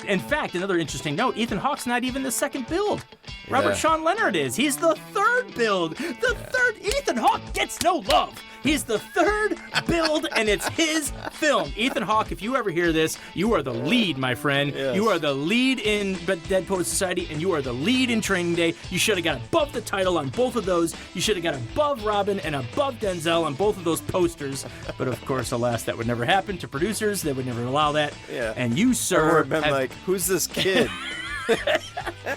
In fact, another interesting note, Ethan Hawke's not even the second build. Robert Sean Leonard is. He's the third build. The third. Ethan Hawke gets no love. He's the third build, and it's his film. Ethan Hawke, if you ever hear this, you are the lead, my friend. Yes. You are the lead in Dead Poets Society, and you are the lead in Training Day. You should have got above the title on both of those. You should have got above Robin and above Denzel on both of those posters. But of course, alas, that would never happen to producers. They would never allow that. Yeah. And you, sir, have been like, who's this kid?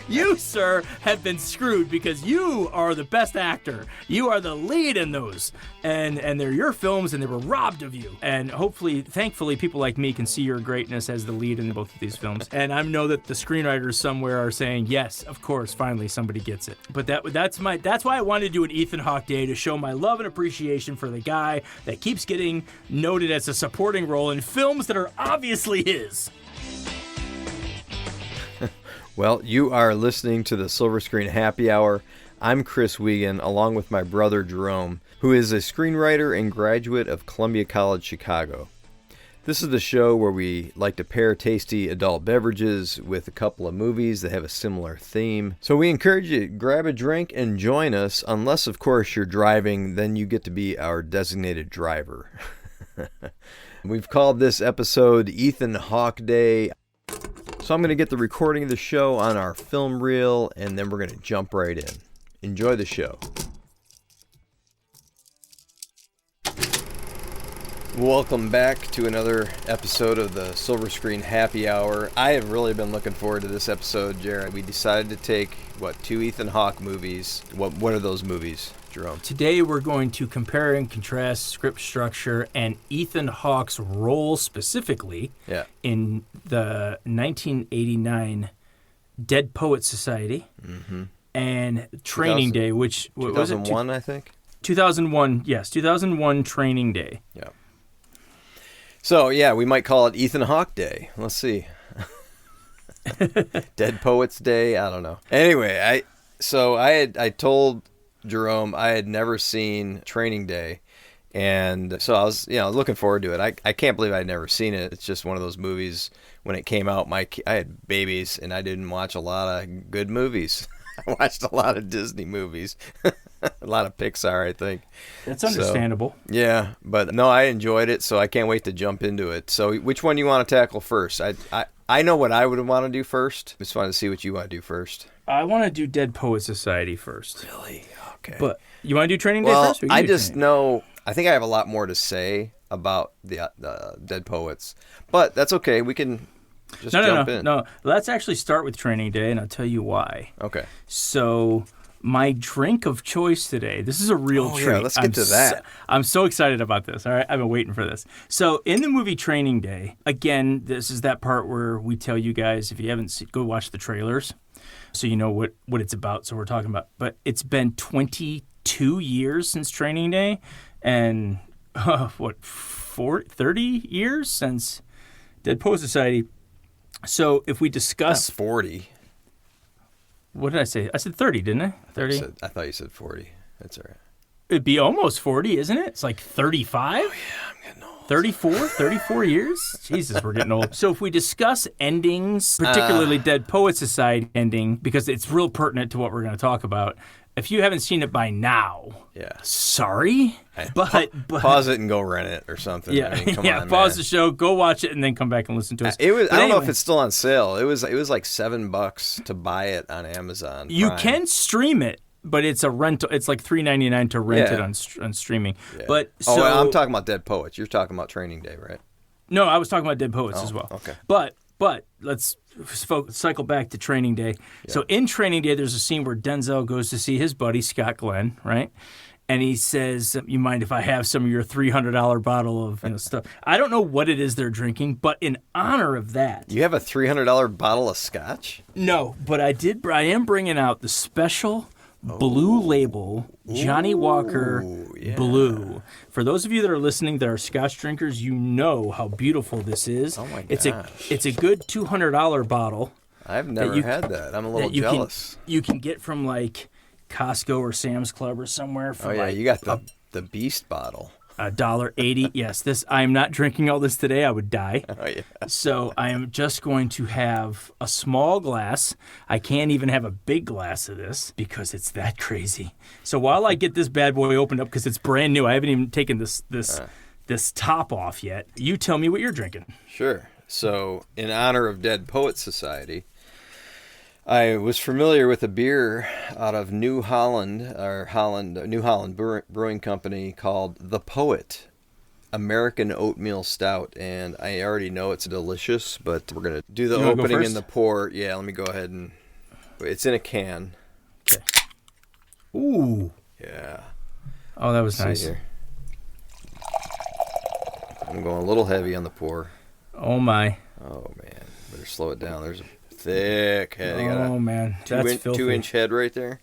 You, sir, have been screwed because you are the best actor. You are the lead in those. And they're your films, and they were robbed of you. And hopefully, thankfully, people like me can see your greatness as the lead in both of these films. And I know that the screenwriters somewhere are saying, yes, of course, finally somebody gets it. But that's why I wanted to do an Ethan Hawke Day, to show my love and appreciation for the guy that keeps getting noted as a supporting role in films that are obviously his. Well, you are listening to the Silver Screen Happy Hour. I'm Chris Wiegand, along with my brother Jerome, who is a screenwriter and graduate of Columbia College Chicago. This is the show where we like to pair tasty adult beverages with a couple of movies that have a similar theme. So we encourage you to grab a drink and join us, unless, of course, you're driving, then you get to be our designated driver. We've called this episode Ethan Hawke Day. So I'm going to get the recording of the show on our film reel, and then we're going to jump right in. Enjoy the show. Welcome back to another episode of the Silver Screen Happy Hour. I have really been looking forward to this episode, Jared. We decided to take, two Ethan Hawke movies. What are those movies, Jerome? Today we're going to compare and contrast script structure and Ethan Hawke's role specifically in the 1989 Dead Poets Society and Training Day, which 2001, I think? 2001, yes, 2001 Training Day. Yeah. So, we might call it Ethan Hawke Day. Let's see. Dead Poets Day, I don't know. Anyway, I told Jerome I had never seen Training Day, and so I was looking forward to it. I can't believe I'd never seen it. It's just one of those movies. When it came out, I had babies, and I didn't watch a lot of good movies. I watched a lot of Disney movies, a lot of Pixar, I think. That's understandable. So, yeah, but no, I enjoyed it, so I can't wait to jump into it. So which one do you want to tackle first? I know what I would want to do first. Just wanted to see what you want to do first. I want to do Dead Poets Society first. Really? Okay. But you want to do Training Day first? I just know, I think I have a lot more to say about the Dead Poets, but that's okay. We can just jump in. No, let's actually start with Training Day, and I'll tell you why. Okay. So my drink of choice today, this is a real treat. Yeah, let's get to that. I'm so excited about this. All right, I've been waiting for this. So in the movie Training Day, again, this is that part where we tell you guys, if you haven't seen, go watch the trailers so you know what it's about. So we're talking about. But it's been 22 years since Training Day, and 30 years since Dead Poets Society. So if we discuss... Not 40. What did I say? I said 30, didn't I? 30? I thought you said 40. That's all right. It'd be almost 40, isn't it? It's like 35? Oh, yeah, I'm getting old. 34 years? Jesus, we're getting old. So if we discuss endings, particularly Dead Poets Society ending, because it's real pertinent to what we're going to talk about, if you haven't seen it by now, sorry, but pause it and go rent it or something. Yeah, I mean, come on, pause man. the show, go watch it, and then come back and listen to us. I don't know if it's still on sale. It was like $7 to buy it on Amazon Prime. You can stream it, but it's a rental. It's like $3.99 to rent it on streaming. Yeah. But I'm talking about Dead Poets. You're talking about Training Day, right? No, I was talking about Dead Poets as well. Okay, but let's cycle back to Training Day. Yeah. So in Training Day, there's a scene where Denzel goes to see his buddy, Scott Glenn, right? And he says, you mind if I have some of your $300 bottle of stuff? I don't know what it is they're drinking, but in honor of that... You have a $300 bottle of scotch? No, but I am bringing out the special Blue Label Johnny Walker Blue. For those of you that are listening that are scotch drinkers, you know how beautiful this is. Oh my gosh. It's a good $200 bottle. I've never had that. I'm a little jealous. You can get from like Costco or Sam's Club or somewhere. For you got the Beast bottle. $1.80. Yes, I am not drinking all this today. I would die. Oh, yeah. So I am just going to have a small glass. I can't even have a big glass of this because it's that crazy. So while I get this bad boy opened up, because it's brand new, I haven't even taken this top off yet. You tell me what you're drinking. Sure. So in honor of Dead Poets Society, I was familiar with a beer out of New Holland Brewing Company called The Poet American Oatmeal Stout, and I already know it's delicious, but we're going to do the opening and the pour. Yeah, let me go ahead and... It's in a can. Okay. Ooh. Yeah. Oh, that was nice. Here. I'm going a little heavy on the pour. Oh, my. Oh, man. Better slow it down. There's a thick head. Oh, man. That's filthy. 2-inch head right there.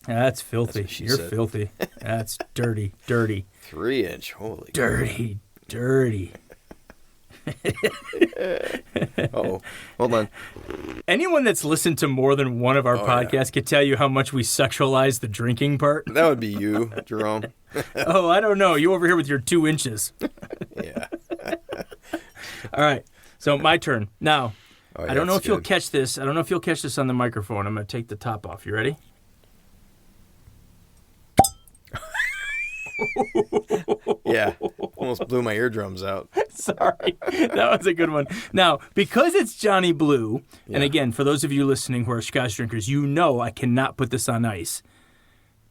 That's filthy. That's You're said. filthy. That's dirty. 3-inch. Holy dirty. Dirty. Oh, hold on. Anyone that's listened to more than one of our podcasts can tell you how much we sexualize the drinking part. That would be you, Jerome. Oh, I don't know. You over here with your 2 inches. Yeah. All right. So my turn. Now, Oh, yeah, I don't know if you'll good. catch this. I don't know if you'll catch this on the microphone. I'm going to take the top off. You ready? Yeah. Almost blew my eardrums out. Sorry. That was a good one. Now, because it's Johnny Blue, and again, for those of you listening who are Scotch drinkers, you know I cannot put this on ice.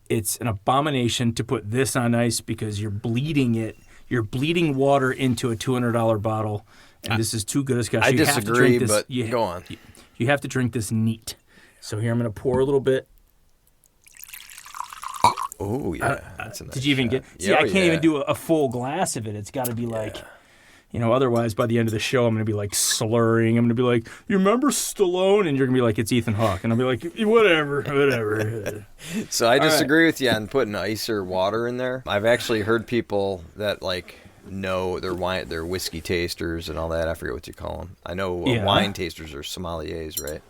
It's an abomination to put this on ice because you're bleeding it. You're bleeding water into a $200 bottle, and this is too good a Scotch. I disagree, this, but go on. You have to drink this neat. So here I'm going to pour a little bit. Oh, yeah. That's a nice Did you even shot. get... See, I can't even do a full glass of it. It's got to be like... otherwise by the end of the show, I'm going to be like slurring. I'm going to be like, you remember Stallone? And you're going to be like, it's Ethan Hawke. And I'll be like, whatever. So I disagree with you on putting ice or water in there. I've actually heard people that know their whiskey tasters and all that. I forget what you call them. I know wine tasters are sommeliers, right?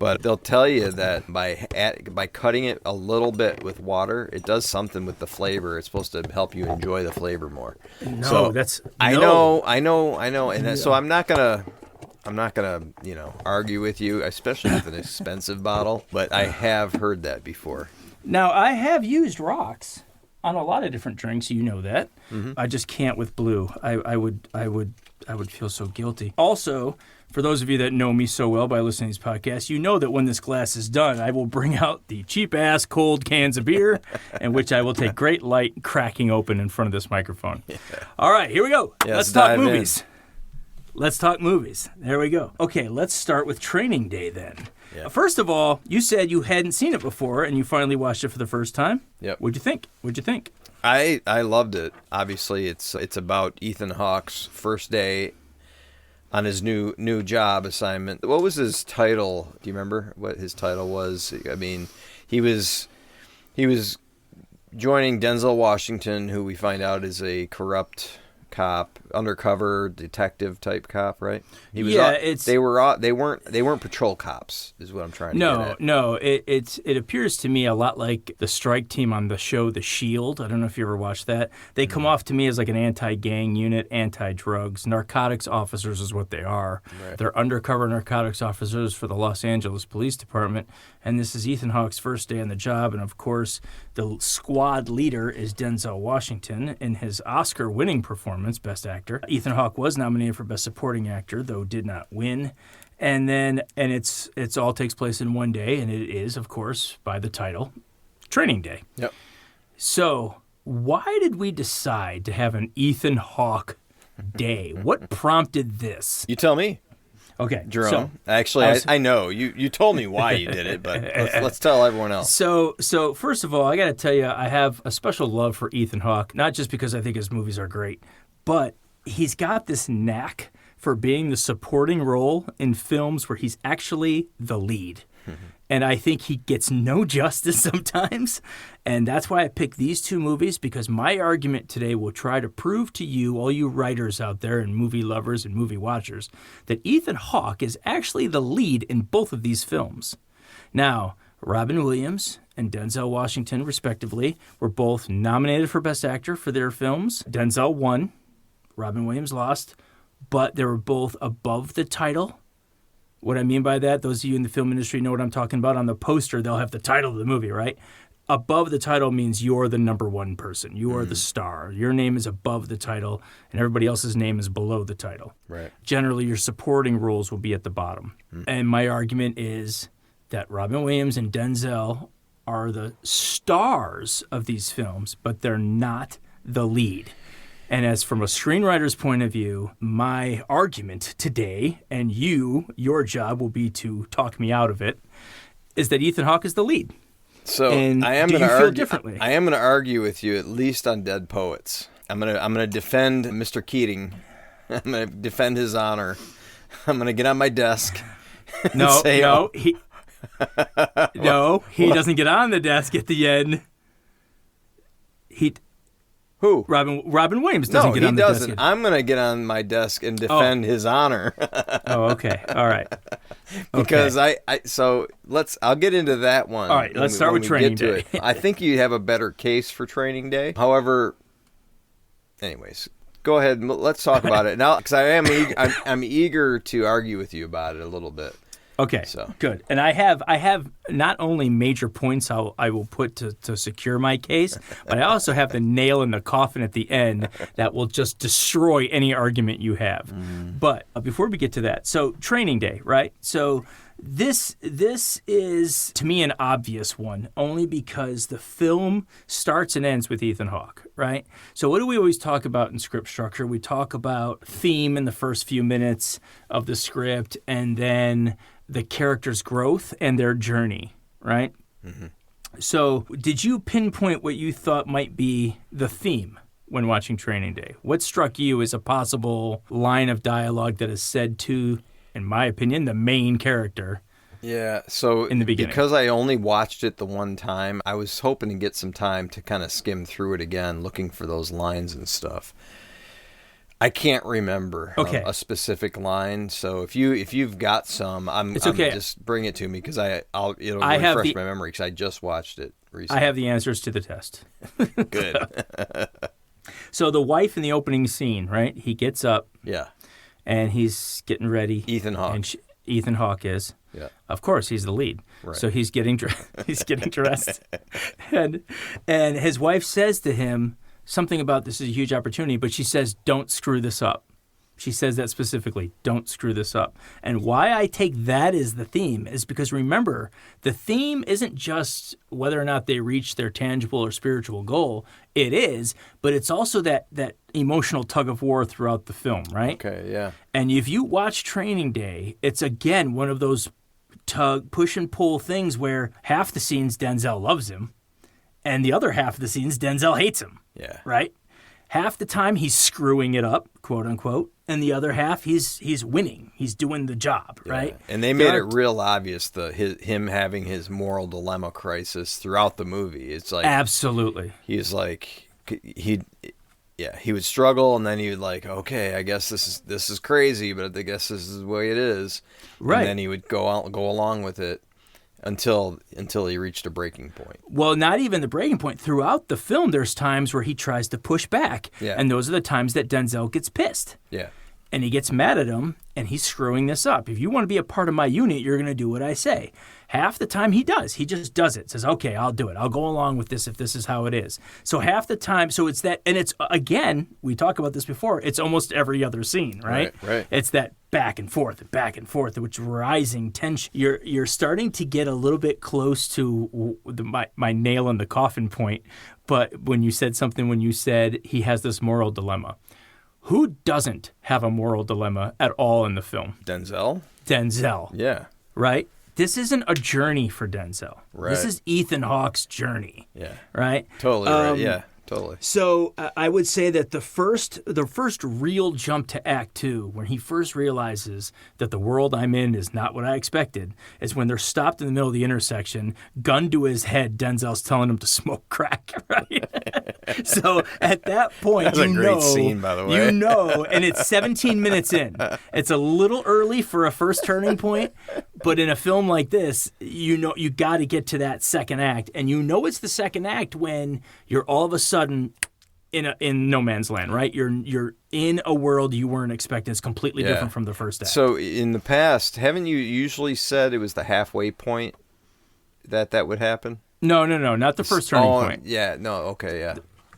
But they'll tell you that by cutting it a little bit with water, it does something with the flavor. It's supposed to help you enjoy the flavor more. No, I know, and so I'm not gonna argue with you, especially with an expensive bottle. But I have heard that before. Now I have used rocks on a lot of different drinks. You know that. Mm-hmm. I just can't with blue. I would feel so guilty. Also, for those of you that know me so well by listening to these podcasts, you know that when this glass is done, I will bring out the cheap-ass cold cans of beer, in which I will take great light cracking open in front of this microphone. Yeah. All right, here we go. Yeah, let's talk movies. Let's talk movies. There we go. Okay, let's start with Training Day then. Yeah. First of all, you said you hadn't seen it before, and you finally watched it for the first time. Yep. What'd you think? I loved it. Obviously, it's about Ethan Hawke's first day on his new job assignment. What was his title? Do you remember what his title was? I mean, he was joining Denzel Washington, who we find out is a corrupt cop, undercover detective type cop, right? He was. Yeah, they weren't patrol cops, is what I'm trying to get at. No. It appears to me a lot like the strike team on the show The Shield. I don't know if you ever watched that. They come off to me as like an anti-gang unit, anti-drugs, narcotics officers is what they are. Right. They're undercover narcotics officers for the Los Angeles Police Department, and this is Ethan Hawke's first day on the job, and of course the squad leader is Denzel Washington in his Oscar-winning performance, Best Actor. Ethan Hawke was nominated for Best Supporting Actor, though did not win. And it's all takes place in one day, and it is, of course, by the title, Training Day. Yep. So why did we decide to have an Ethan Hawke day? What prompted this? You tell me. Okay, Jerome. So, actually, I know. You told me why you did it, but let's tell everyone else. So first of all, I got to tell you, I have a special love for Ethan Hawke, not just because I think his movies are great, but he's got this knack for being the supporting role in films where he's actually the lead. And I think he gets no justice sometimes. And that's why I picked these two movies, because my argument today will try to prove to you, all you writers out there and movie lovers and movie watchers, that Ethan Hawke is actually the lead in both of these films. Now, Robin Williams and Denzel Washington, respectively, were both nominated for Best Actor for their films. Denzel won, Robin Williams lost, but they were both above the title. What I mean by that, those of you in the film industry know what I'm talking about. On the poster, they'll have the title of the movie, right? Above the title means you're the number one person. You are the star. Your name is above the title, and everybody else's name is below the title. Right. Generally, your supporting roles will be at the bottom. And my argument is that Robin Williams and Denzel are the stars of these films, but they're not the lead. And as from a screenwriter's point of view, my argument today, and your job will be to talk me out of it, is that Ethan Hawke is the lead. So And I am do going you to feel argue. differently? I am going to argue with you at least on Dead Poets. I'm gonna defend Mr. Keating. I'm going to defend his honor. I'm going to get on my desk. And No, say, no, he doesn't get on the desk at the end. Who? Robin Williams doesn't get on the doesn't. desk. I'm going to get on my desk and defend his honor. Oh, okay. All right. Because Okay. I'll get into that one. All right, let's start with Training Day. I think you have a better case for Training Day. However, anyways, go ahead. Let's talk about it now, because I'm eager to argue with you about it a little bit. Okay, So. good. And I have not only major points I will put to secure my case, but I also have the nail in the coffin at the end that will just destroy any argument you have. But before we get to that, so Training Day, right? So this is, to me, an obvious one, only because the film starts and ends with Ethan Hawke, right? So what do we always talk about in script structure? We talk about theme in the first few minutes of the script, and then the character's growth and their journey, right? So did you pinpoint what you thought might be the theme when watching Training Day? What struck you as a possible line of dialogue that is said to, in my opinion, the main character? Yeah, so In the beginning. because I only watched it the one time, I was hoping to get some time to kind of skim through it again, looking for those lines and stuff. I can't remember a specific line, so if you've got some, It's okay. Just bring it to me, because it'll I have refresh the- my memory, because I just watched it recently. I have the answers to the test. Good. So the wife in the opening scene, right? He gets up Yeah, and he's getting ready. Ethan Hawke. And Ethan Hawke is. Yeah. Of course, he's the lead. Right. So he's getting dressed, and his wife says to him something about this is a huge opportunity, but she says, "Don't screw this up." She says that specifically, "Don't screw this up." And why I take that as the theme is because, remember, the theme isn't just whether or not they reach their tangible or spiritual goal. It is, but it's also that emotional tug of war throughout the film, right? Okay, yeah. And if you watch Training Day, it's again one of those push and pull things where half the scenes Denzel loves him, and the other half of the scenes Denzel hates him. Yeah. Right? Half the time he's screwing it up, quote unquote, and the other half he's winning. He's doing the job, right? And they made it real obvious him having his moral dilemma crisis throughout the movie. It's like Absolutely. he's like he would struggle, and then he would like, okay, I guess this is crazy, but I guess this is the way it is. Right. And then he would go along with it until he reached a breaking point. Well, not even the breaking point. Throughout the film, there's times where he tries to push back, Yeah. and those are the times that Denzel gets pissed. Yeah. And he gets mad at him, and he's screwing this up. If you want to be a part of my unit, you're going to do what I say. Half the time he does. He just does it. Says, okay, I'll do it. I'll go along with this if this is how it is. So half the time, so it's that, and it's, again, we talked about this before, it's almost every other scene, right? Right. It's that back and forth, which rising tension. You're starting to get a little bit close to my nail in the coffin point, but when you said he has this moral dilemma. Who doesn't have a moral dilemma at all in the film? Denzel? Denzel. Yeah. Right? This isn't a journey for Denzel. Right. This is Ethan Hawke's journey. Yeah. Right? Totally right. Yeah. Totally. So I would say that the first real jump to Act 2, when he first realizes that the world I'm in is not what I expected, is when they're stopped in the middle of the intersection, gun to his head, Denzel's telling him to smoke crack, right? So at that point, That's a great scene, by the way. You know, and it's 17 minutes in. It's a little early for a first turning point, But in a film like this, you got to get to that second act, and it's the second act when you're all of a sudden in no man's land, right? You're in a world you weren't expecting. It's completely different from the first act. So in the past, haven't you usually said it was the halfway point that would happen? No, not the first turning point. Yeah, no, okay, yeah.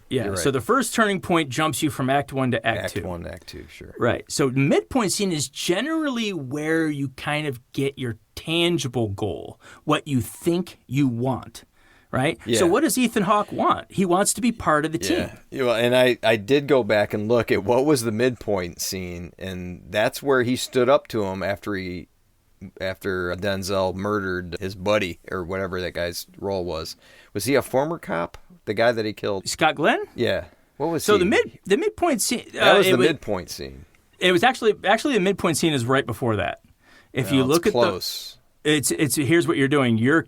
Yeah, Right. so the first turning point jumps you from Act 1 to Act 2. Act 1 to Act 2, sure. Right. So the midpoint scene is generally where you kind of get your tangible goal, what you think you want, right? Yeah. So what does Ethan Hawke want? He wants to be part of the team. Yeah, well, and I did go back and look at what was the midpoint scene, and that's where he stood up to him after Denzel murdered his buddy, or whatever that guy's role was. Was he a former cop? The guy that he killed? Scott Glenn? Yeah. What was so he? the midpoint scene... That was the midpoint scene. It was actually the midpoint scene is right before that. If you look at close. It's here's what you're doing. You're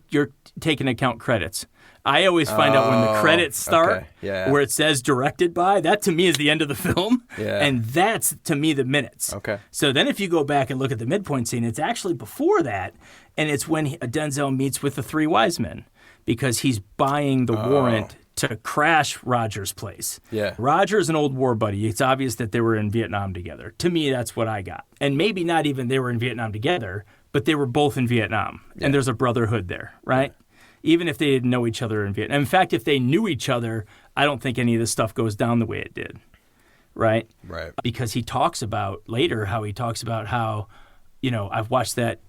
taking account credits. I always find out when the credits start, where it says directed by. That to me is the end of the film, and that's to me the minutes. Okay. So then if you go back and look at the midpoint scene, it's actually before that, and it's when Denzel meets with the three wise men because he's buying the warrant to crash Roger's place. Yeah. Roger's an old war buddy. It's obvious that they were in Vietnam together. To me, that's what I got. And maybe not even they were in Vietnam together, but they were both in Vietnam. Yeah. And there's a brotherhood there, right? Yeah. Even if they didn't know each other in Vietnam. In fact, if they knew each other, I don't think any of this stuff goes down the way it did, right? Right. Because he talks about later how I've watched that,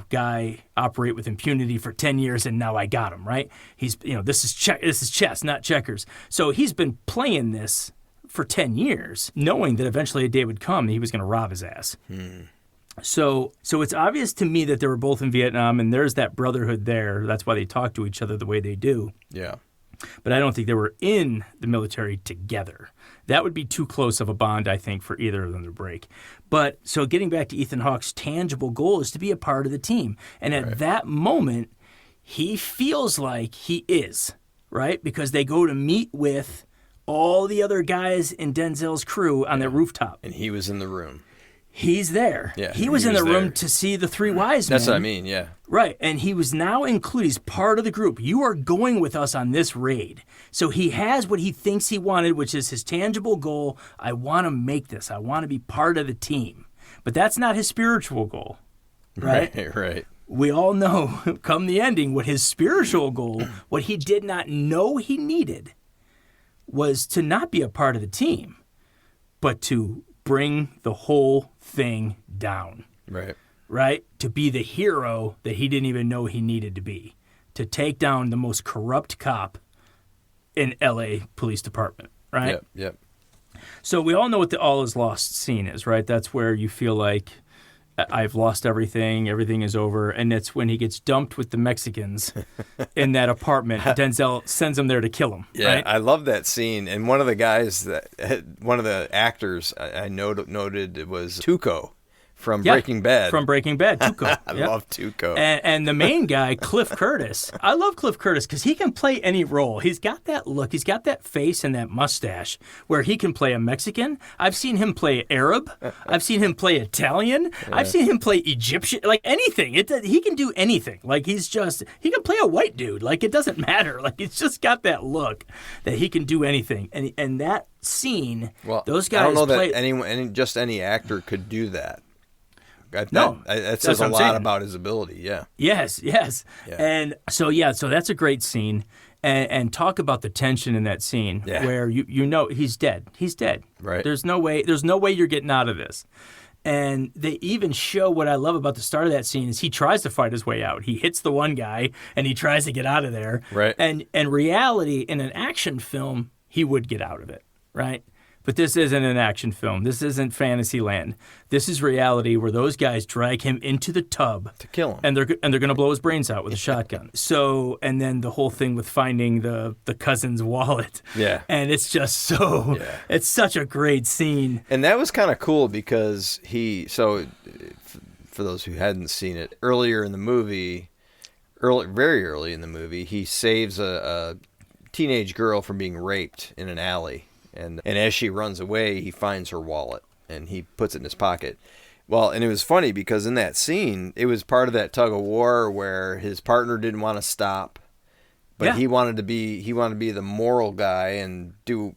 guy operate with impunity for 10 years and now I got him, right? He's, this is chess, not checkers. So he's been playing this for 10 years, knowing that eventually a day would come and he was going to rob his ass. So it's obvious to me that they were both in Vietnam and there's that brotherhood there. That's why they talk to each other the way they do. Yeah. But I don't think they were in the military together. That would be too close of a bond, I think, for either of them to break. But so getting back to Ethan Hawke's tangible goal is to be a part of the team. And at that moment, he feels like he is, right? Because they go to meet with all the other guys in Denzel's crew on that rooftop. And he was in the room. He's there. Yeah, he was in the room to see the three wise men. That's what I mean, yeah. Right, and he was now included. He's part of the group. You are going with us on this raid. So he has what he thinks he wanted, which is his tangible goal. I want to make this. I want to be part of the team. But that's not his spiritual goal, right? Right. We all know, come the ending, what his spiritual goal, what he did not know he needed, was to not be a part of the team, but to bring the whole thing down. Right? To be the hero that he didn't even know he needed to be. To take down the most corrupt cop in L.A. Police Department. Right? Yep. So we all know what the all is lost scene is, right? That's where you feel like I've lost everything is over, and it's when he gets dumped with the Mexicans in that apartment. Denzel sends him there to kill him. Yeah, right? I love that scene. And one of the actors I noted it was Tuco from Breaking Bad. From Breaking Bad, Tuco. I love Tuco. And the main guy, Cliff Curtis. I love Cliff Curtis because he can play any role. He's got that look. He's got that face and that mustache where he can play a Mexican. I've seen him play Arab. I've seen him play Italian. Yeah. I've seen him play Egyptian. Like anything. He can do anything. Like he can play a white dude. Like it doesn't matter. Like he's just got that look that he can do anything. And that scene, those guys I don't know that just any actor could do that. That says a lot about his ability, yeah. Yes. Yeah. And so that's a great scene. And talk about the tension in that scene where you know he's dead. He's dead. Right. There's no way you're getting out of this. And they even show what I love about the start of that scene is he tries to fight his way out. He hits the one guy and he tries to get out of there. Right. And reality, in an action film, he would get out of it, right? But this isn't an action film. This isn't Fantasyland. This is reality where those guys drag him into the tub to kill him, and they're going to blow his brains out with a shotgun. So, and then the whole thing with finding the cousin's wallet. Yeah, and it's just it's such a great scene. And that was kind of cool because for those who hadn't seen it, very early in the movie, he saves a teenage girl from being raped in an alley. And as she runs away, he finds her wallet, and he puts it in his pocket. Well, and it was funny because in that scene, it was part of that tug of war where his partner didn't want to stop, but he wanted to be the moral guy and do,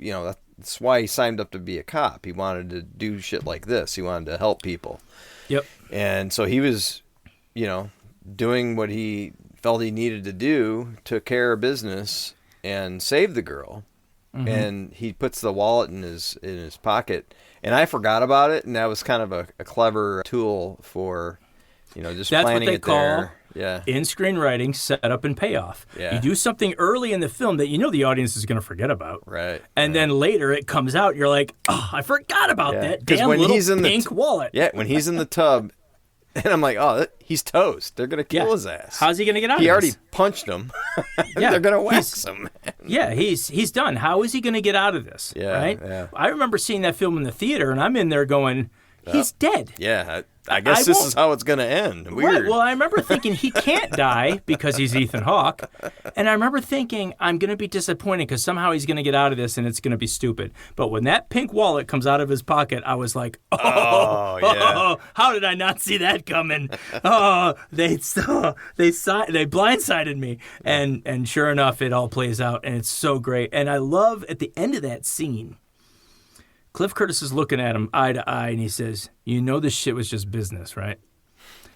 that's why he signed up to be a cop. He wanted to do shit like this. He wanted to help people. Yep. And so he was, doing what he felt he needed to do, took care of business and saved the girl. Mm-hmm. And he puts the wallet in his pocket. And I forgot about it, and that was kind of a clever tool for, just That's planning what they call there. Yeah. In screenwriting, setup and payoff. Yeah. You do something early in the film that the audience is going to forget about. Right. And then later it comes out, you're like, oh, I forgot about that damn when little he's in pink wallet. Yeah, when he's in the tub, and I'm like, oh, he's toast. They're going to kill his ass. How's he going to get out of this? He already punched him. They're going to wax him. Yeah, he's done. How is he going to get out of this? Yeah, right? Yeah. I remember seeing that film in the theater, and I'm in there going, he's dead. Yeah, I guess this is how it's going to end. Weird. Right. Well, I remember thinking he can't die because he's Ethan Hawke. And I remember thinking I'm going to be disappointed because somehow he's going to get out of this and it's going to be stupid. But when that pink wallet comes out of his pocket, I was like, how did I not see that coming? Oh, they blindsided me. And sure enough, it all plays out and it's so great. And I love at the end of that scene, Cliff Curtis is looking at him eye to eye, and he says, this shit was just business, right?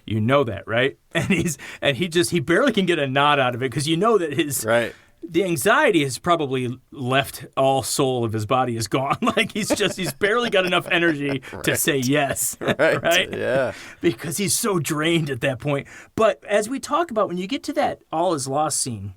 You know that, right? And he barely can get a nod out of it because that the anxiety has probably left all soul of his body is gone. Like he's barely got enough energy to say yes, right? Yeah. Because he's so drained at that point. But as we talk about, when you get to that all is lost scene,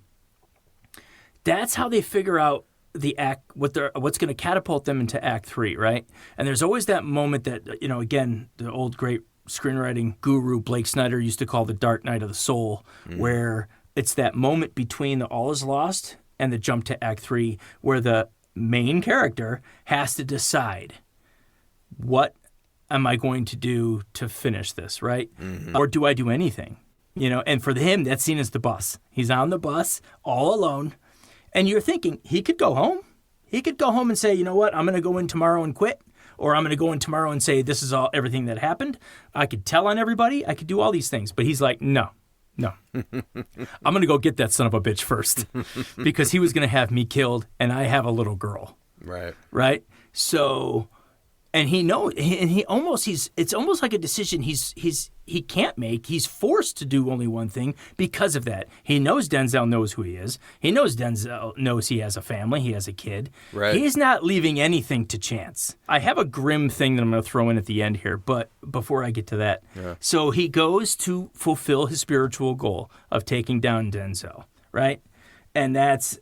that's how they figure out the act, what's going to catapult them into Act 3, right? And there's always that moment that, again, the old great screenwriting guru Blake Snyder used to call the dark night of the soul, where it's that moment between the all is lost and the jump to Act 3 where the main character has to decide, what am I going to do to finish this, right? Mm-hmm. Or do I do anything? And for him, that scene is the bus. He's on the bus all alone. And you're thinking, he could go home. He could go home and say, you know what, I'm going to go in tomorrow and quit. Or I'm going to go in tomorrow and say, this is everything that happened. I could tell on everybody. I could do all these things. But he's like, no. I'm going to go get that son of a bitch first. Because he was going to have me killed, and I have a little girl. Right? So, and he knows, and it's almost like a decision he can't make. He's forced to do only one thing because of that. He knows Denzel knows who he is. He knows Denzel knows he has a family. He has a kid. Right. He's not leaving anything to chance. I have a grim thing that I'm going to throw in at the end here, but before I get to that. Yeah. So he goes to fulfill his spiritual goal of taking down Denzel, right? And that's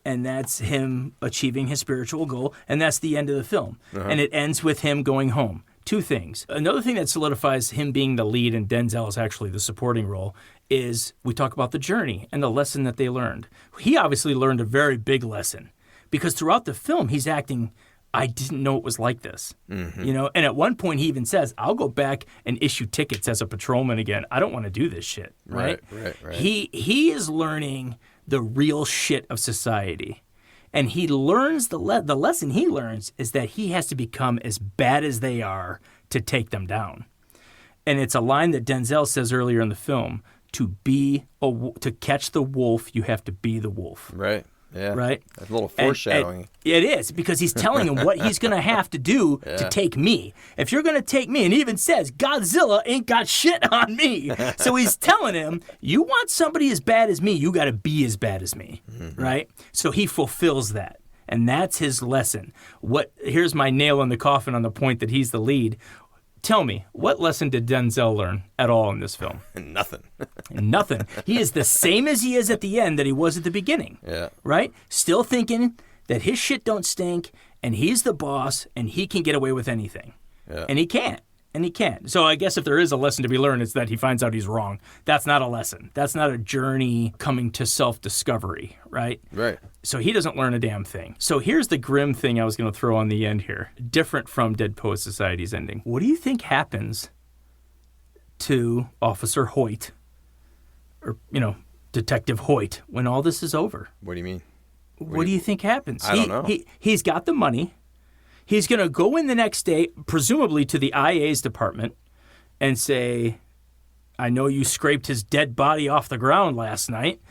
him achieving his spiritual goal, and that's the end of the film. Uh-huh. And it ends with him going home. Two things. Another thing that solidifies him being the lead and Denzel is actually the supporting role is we talk about the journey and the lesson that they learned. He obviously learned a very big lesson because throughout the film he's acting, I didn't know it was like this. Mm-hmm. And at one point he even says, I'll go back and issue tickets as a patrolman again. I don't want to do this shit. Right. He is learning the real shit of society. And he learns the lesson he learns is that he has to become as bad as they are to take them down. And it's a line that Denzel says earlier in the film: to catch the wolf, you have to be the wolf. Right. Yeah. Right. That's a little foreshadowing. And it is, because he's telling him what he's going to have to do to take me. If you're going to take me, and he even says, Godzilla ain't got shit on me. So he's telling him, you want somebody as bad as me, you got to be as bad as me. Mm-hmm. Right? So he fulfills that. And that's his lesson. Here's my nail in the coffin on the point that he's the lead. Tell me, what lesson did Denzel learn at all in this film? Nothing. Nothing. He is the same as he is at the end that he was at the beginning. Yeah. Right? Still thinking that his shit don't stink, and he's the boss, and he can get away with anything. Yeah. And he can't. So I guess if there is a lesson to be learned, it's that he finds out he's wrong. That's not a lesson. That's not a journey coming to self-discovery, right? Right. So he doesn't learn a damn thing. So here's the grim thing I was going to throw on the end here. Different from Dead Poets Society's ending. What do you think happens to Officer Hoyt, or, Detective Hoyt, when all this is over? What do you mean? What do you think happens? I don't know. He's got the money. He's going to go in the next day, presumably to the IA's department, and say, I know you scraped his dead body off the ground last night,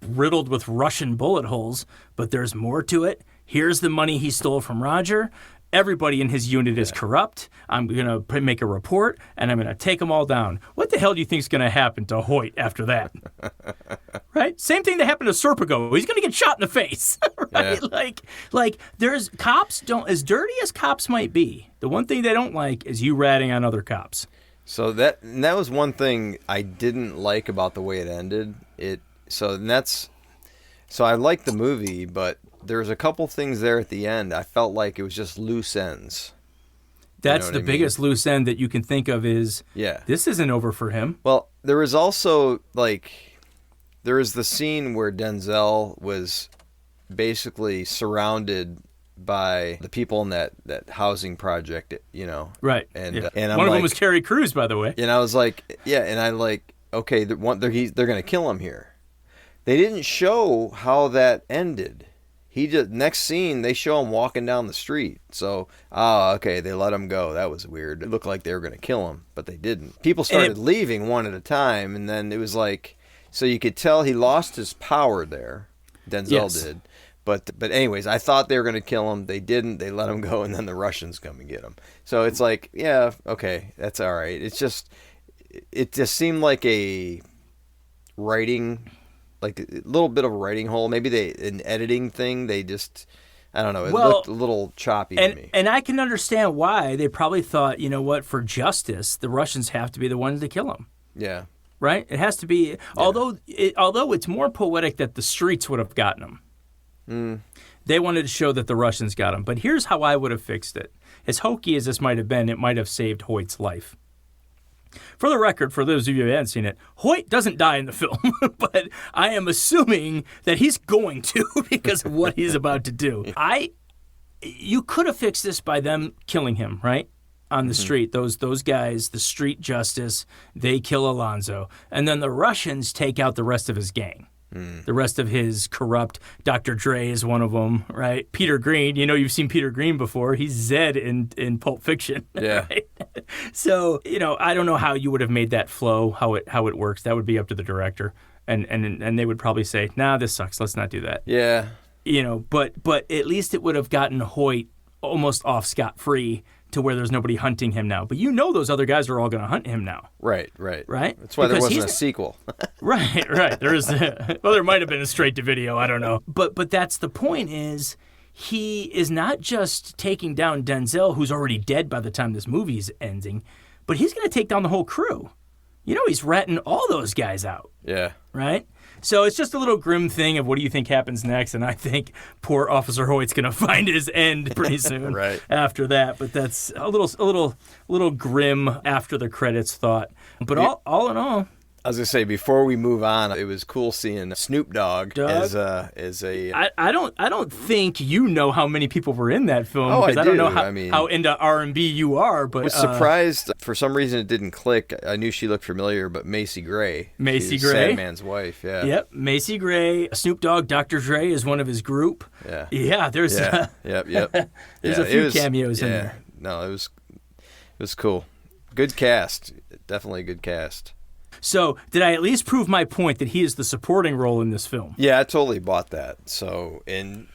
riddled with Russian bullet holes, but there's more to it. Here's the money he stole from Roger. Everybody in his unit is corrupt. I'm going to make a report, and I'm going to take them all down. What the hell do you think is going to happen to Hoyt after that? Right? Same thing that happened to Serpico. He's going to get shot in the face. Right? Yeah. Like there's cops don't, as dirty as cops might be, the one thing they don't like is you ratting on other cops. So that was one thing I didn't like about the way it ended. So I liked the movie, but there's a couple things there at the end. I felt like it was just loose ends. That's the biggest loose end that you can think of is, this isn't over for him. Well, there was also, there is the scene where Denzel was basically surrounded by the people in that housing project, Right. And one of them was Terry Crews, by the way. And I was like, okay, they're going to kill him here. They didn't show how that ended. Next scene, they show him walking down the street. So, okay, they let him go. That was weird. It looked like they were going to kill him, but they didn't. People started leaving one at a time, and then it was so you could tell he lost his power there. Denzel did. But anyways, I thought they were going to kill him. They didn't. They let him go, and then the Russians come and get him. So it's okay, that's all right. It just seemed like a writing... like a little bit of a writing hole. Maybe an editing thing. They just, I don't know. It looked a little choppy to me. And I can understand why. They probably thought, you know what, for justice, the Russians have to be the ones to kill him. Yeah. Right? It has to be, although it's more poetic that the streets would have gotten him. They wanted to show that the Russians got him. But here's how I would have fixed it. As hokey as this might have been, it might have saved Hoyt's life. For the record, for those of you who haven't seen it, Hoyt doesn't die in the film, but I am assuming that he's going to because of what he's about to do. You could have fixed this by them killing him, right? On the street. Those guys, the street justice, they kill Alonzo. And then the Russians take out the rest of his gang. The rest of his corrupt, Dr. Dre is one of them, right? Peter Green, you've seen Peter Green before. He's Zed in Pulp Fiction. Yeah. Right? So, I don't know how you would have made that flow, how it works. That would be up to the director. And they would probably say, nah, this sucks. Let's not do that. Yeah. But at least it would have gotten Hoyt almost off scot-free to where there's nobody hunting him now. But those other guys are all going to hunt him now. Right. Right? That's why there wasn't a sequel. Right. There might have been a straight-to-video. I don't know. But that's the point is he is not just taking down Denzel, who's already dead by the time this movie's ending, but he's going to take down the whole crew. He's ratting all those guys out. Yeah. Right? So it's just a little grim thing of what do you think happens next, and I think poor Officer Hoyt's going to find his end pretty soon right. after that. But that's a little grim after the credits thought. But all in all, I was going to say, before we move on, it was cool seeing Snoop Dogg as a... I don't think you know how many people were in that film. Oh, I do. I don't know how into R&B you are, but... I was surprised. For some reason, it didn't click. I knew she looked familiar, but Macy Gray. Macy Gray. Sandman's wife, yeah. Yep, Macy Gray. Snoop Dogg, Dr. Dre is one of his group. Yeah. Yeah, there's... Yep. There's a few cameos in there. No, it was cool. Good cast. Definitely a good cast. So, did I at least prove my point that he is the supporting role in this film? Yeah, I totally bought that. So, and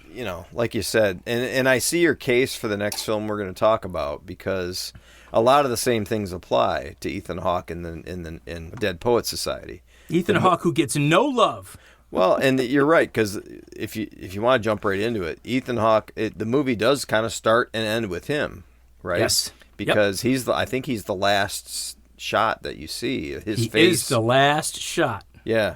like you said, and I see your case for the next film we're going to talk about because a lot of the same things apply to Ethan Hawke in Dead Poets Society. Ethan Hawke, who gets no love. Well, and you're right, because if you want to jump right into it, Ethan Hawke, the movie does kind of start and end with him, right? Yes. Because I think he's the last shot that you see. His face is the last shot. Yeah,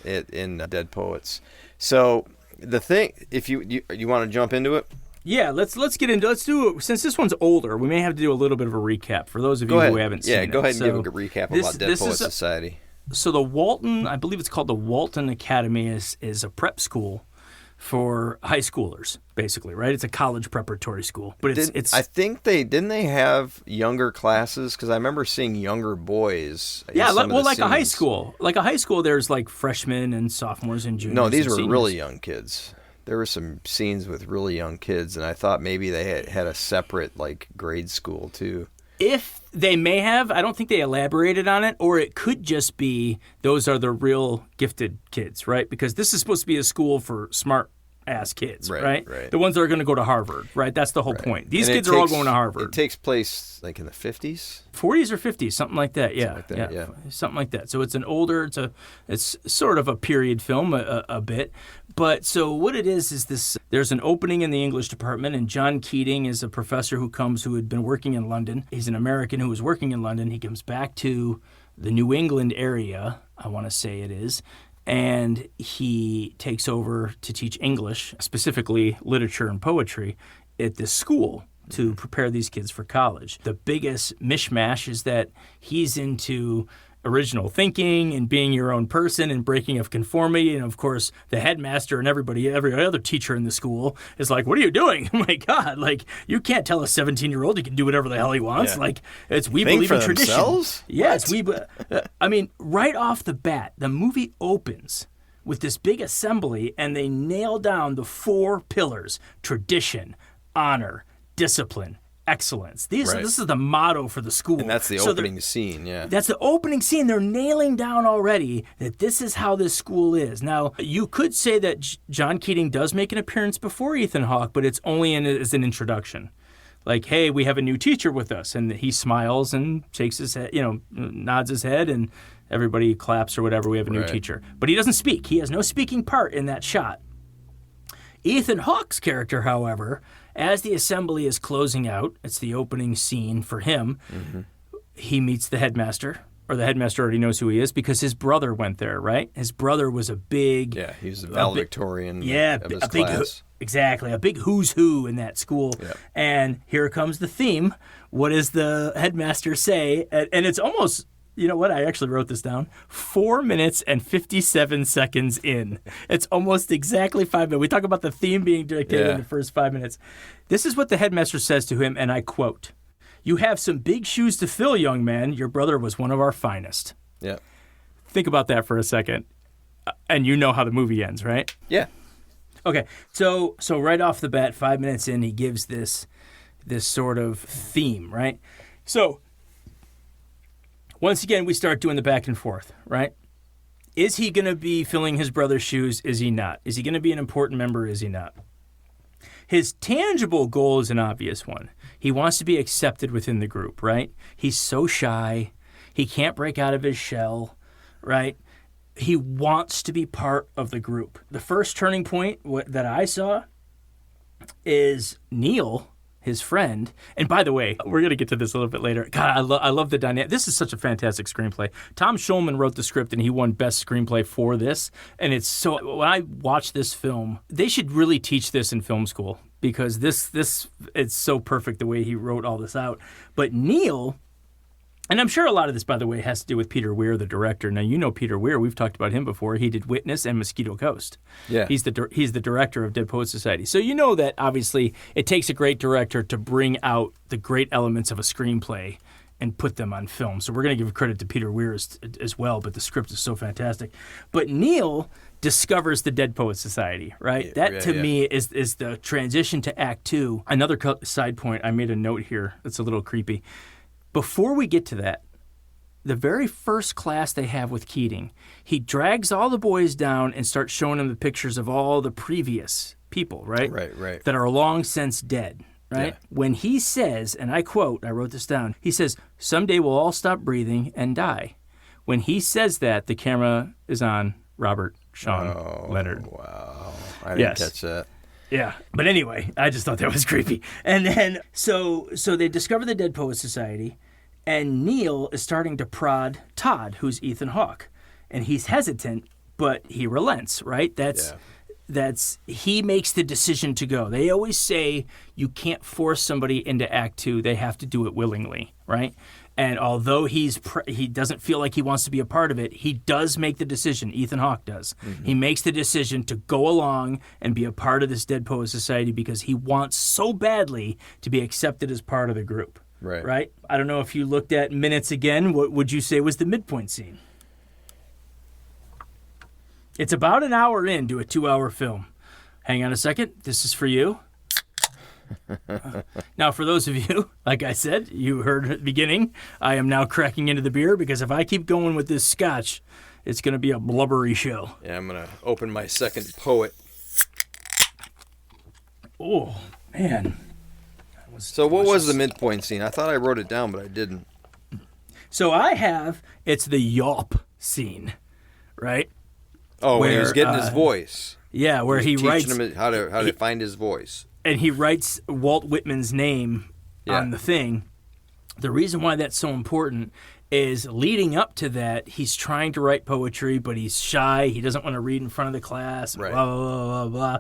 in Dead Poets. So the thing, if you want to jump into it. Yeah, let's get into. Let's do it. Since this one's older, we may have to do a little bit of a recap for those of you who haven't seen it. Yeah, go ahead and give a recap about Dead Poets Society. So the Walton, I believe it's called the Walton Academy, is a prep school for high schoolers, basically, right? It's a college preparatory school, but it's. I think didn't they have younger classes? Because I remember seeing younger boys. Yeah, like a high school. Like a high school, there's like freshmen and sophomores and juniors. No, these were seniors. really young kids. There were some scenes with really young kids, and I thought maybe they had a separate like grade school too. If they may have, I don't think they elaborated on it, or it could just be those are the real gifted kids, right? Because this is supposed to be a school for smart ass kids, right? The ones that are going to go to Harvard, right? That's the whole point. These kids are all going to Harvard. It takes place like in the 50s? 40s or 50s, something like that. Yeah. Something like that. So it's an older, it's sort of a period film a bit. But so what it is this, there's an opening in the English department, and John Keating is a professor who had been working in London. He's an American who was working in London. He comes back to the New England area, I want to say it is, and he takes over to teach English, specifically literature and poetry, at this school to prepare these kids for college. The biggest mishmash is that he's into original thinking and being your own person and breaking of conformity. And of course, the headmaster and every other teacher in the school is like, what are you doing? Oh my God, like, you can't tell a 17-year-old he can do whatever the hell he wants. Yeah. Like, we believe in tradition. Themselves? Yes, I mean, right off the bat, the movie opens with this big assembly, and they nail down the 4 pillars: tradition, honor, discipline, excellence. This is the motto for the school. And that's the opening scene, yeah. That's the opening scene. They're nailing down already that this is how this school is. Now, you could say that John Keating does make an appearance before Ethan Hawke, but it's only as an introduction. Like, hey, we have a new teacher with us. And he smiles and shakes his head, nods his head, and everybody claps or whatever. We have a new teacher. But he doesn't speak. He has no speaking part in that shot. Ethan Hawke's character, however, as the assembly is closing out, it's the opening scene for him, he meets the headmaster, or the headmaster already knows who he is because his brother went there, right? His brother was a big... Yeah, he was the valedictorian of his class. Exactly, a big who's who in that school. Yep. And here comes the theme. What does the headmaster say? And it's almost... You know what? I actually wrote this down. 4 minutes and 57 seconds in. It's almost exactly 5 minutes. We talk about the theme being dictated in the first 5 minutes. This is what the headmaster says to him, and I quote, "You have some big shoes to fill, young man. Your brother was one of our finest." Yeah. Think about that for a second. And you know how the movie ends, right? Yeah. Okay. So right off the bat, 5 minutes in, he gives this sort of theme, right? So once again, we start doing the back and forth, right? Is he going to be filling his brother's shoes? Is he not? Is he going to be an important member? Is he not? His tangible goal is an obvious one. He wants to be accepted within the group, right? He's so shy. He can't break out of his shell, right? He wants to be part of the group. The first turning point that I saw is Neil, his friend, and by the way, we're going to get to this a little bit later. God, I love the dynamic. This is such a fantastic screenplay. Tom Schulman wrote the script, and he won Best Screenplay for this. And it's so, when I watch this film, they should really teach this in film school because this it's so perfect the way he wrote all this out. But Neil, and I'm sure a lot of this, by the way, has to do with Peter Weir, the director. Now, you know Peter Weir. We've talked about him before. He did Witness and Mosquito Coast. Yeah. He's the director of Dead Poets Society. So you know that, obviously, it takes a great director to bring out the great elements of a screenplay and put them on film. So we're going to give credit to Peter Weir as well, but the script is so fantastic. But Neil discovers the Dead Poets Society, right? Yeah, that, to me, is the transition to Act 2. Another side point, I made a note here that's a little creepy. Before we get to that, the very first class they have with Keating, he drags all the boys down and starts showing them the pictures of all the previous people, right? Right. That are long since dead, right? Yeah. When he says, and I quote, I wrote this down, he says, "Someday we'll all stop breathing and die." When he says that, the camera is on Robert Sean Leonard. Wow. I didn't catch that. Yeah, but anyway, I just thought that was creepy. And then, so they discover the Dead Poets Society, and Neil is starting to prod Todd, who's Ethan Hawke, and he's hesitant, but he relents, right? He makes the decision to go. They always say you can't force somebody into Act 2; they have to do it willingly, right? And although he doesn't feel like he wants to be a part of it, he does make the decision. Ethan Hawke does. Mm-hmm. He makes the decision to go along and be a part of this Dead Poets Society because he wants so badly to be accepted as part of the group. Right? I don't know if you looked at minutes again. What would you say was the midpoint scene? It's about an hour into a 2-hour film. Hang on a second. This is for you. Now, for those of you, like I said, you heard at the beginning, I am now cracking into the beer because if I keep going with this scotch, it's going to be a blubbery show. Yeah, I'm going to open my second poet. Oh, man. So what was the midpoint scene? I thought I wrote it down, but I didn't. So it's the yawp scene, right? Oh, when he was getting his voice. Yeah, where he writes teaching him how to find his voice. And he writes Walt Whitman's name on the thing. The reason why that's so important is leading up to that, he's trying to write poetry, but he's shy. He doesn't want to read in front of the class, right. blah, blah, blah, blah.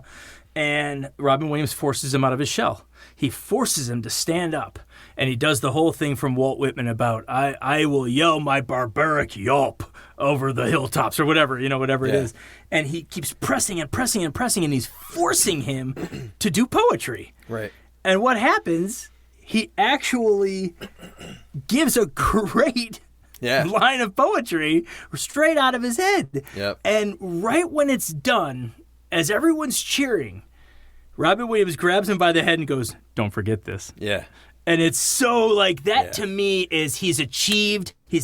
And Robin Williams forces him out of his shell. He forces him to stand up. And he does the whole thing from Walt Whitman about, I will yell my barbaric yelp over the hilltops or whatever, whatever it is. And he keeps pressing and pressing and pressing, and he's forcing him to do poetry. Right. And what happens, he actually gives a great line of poetry straight out of his head. Yep. And right when it's done, as everyone's cheering, Robin Williams grabs him by the head and goes, "Don't forget this." Yeah. And it's so like that to me is he's